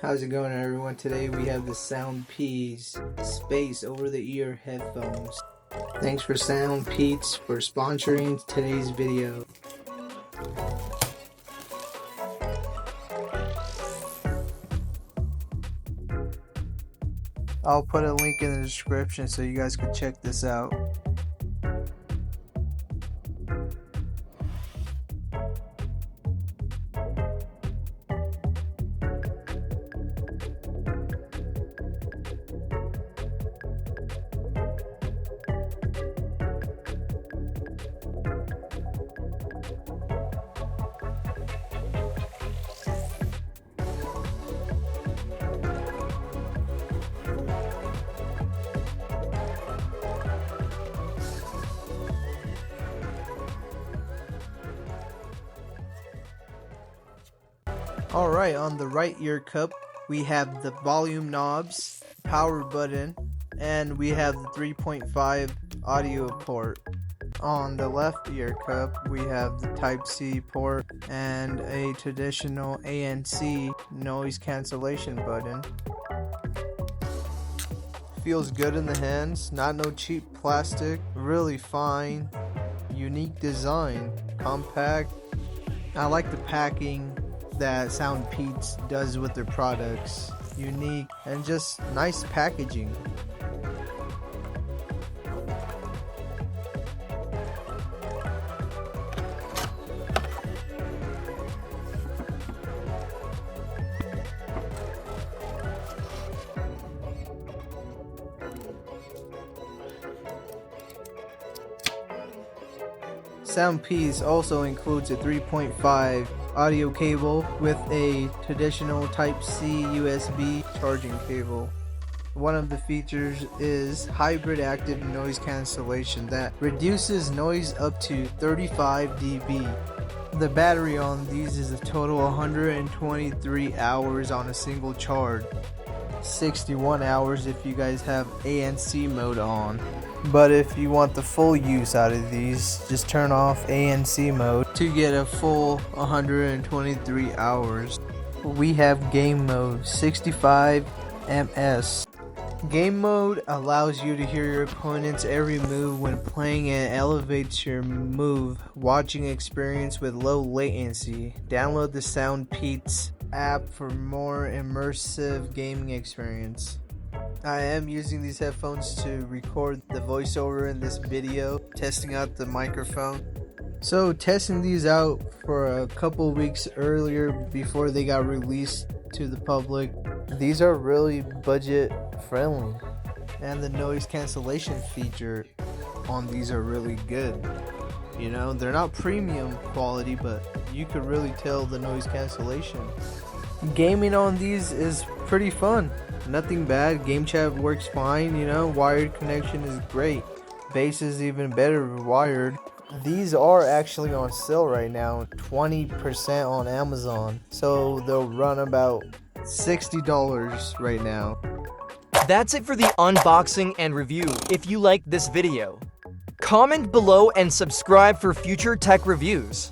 How's it going, everyone? Today we have the SoundPEATS Space over-the-ear headphones. Thanks for SoundPEATS for sponsoring today's video. I'll put a link in the description so you guys can check this out. Alright, on the right ear cup we have the volume knobs, power button, and we have the 3.5 audio port. On the left ear cup we have the Type-C port and a traditional ANC noise cancellation button. Feels good in the hands, not no cheap plastic, really fine, unique design, compact. I like the packing that SoundPEATS does with their products. Unique and just nice packaging. SoundPEATS also includes a 3.5 audio cable with a traditional Type-C USB charging cable. One of the features is hybrid active noise cancellation that reduces noise up to 35 dB. The battery on these is a total 123 hours on a single charge. 61 hours if you guys have ANC mode on. But if you want the full use out of these, just turn off ANC mode to get a full 123 hours. We have game mode 65 ms. Game mode allows you to hear your opponent's every move when playing and elevates your move watching experience with low latency. Download the SoundPEATS app for more immersive gaming experience. I am using these headphones to record the voiceover in this video, testing out the microphone. So testing these out for a couple weeks earlier before they got released to the public. These are really budget friendly, and the noise cancellation feature on these are really good. You know, they're not premium quality, but you could really tell the noise cancellation. Gaming on these is pretty fun. Nothing bad. Game chat works fine, you know, wired connection is great. Bass is even better wired. These are actually on sale right now, 20% on Amazon. So they'll run about $60 right now. That's it for the unboxing and review. If you liked this video, comment below and subscribe for future tech reviews.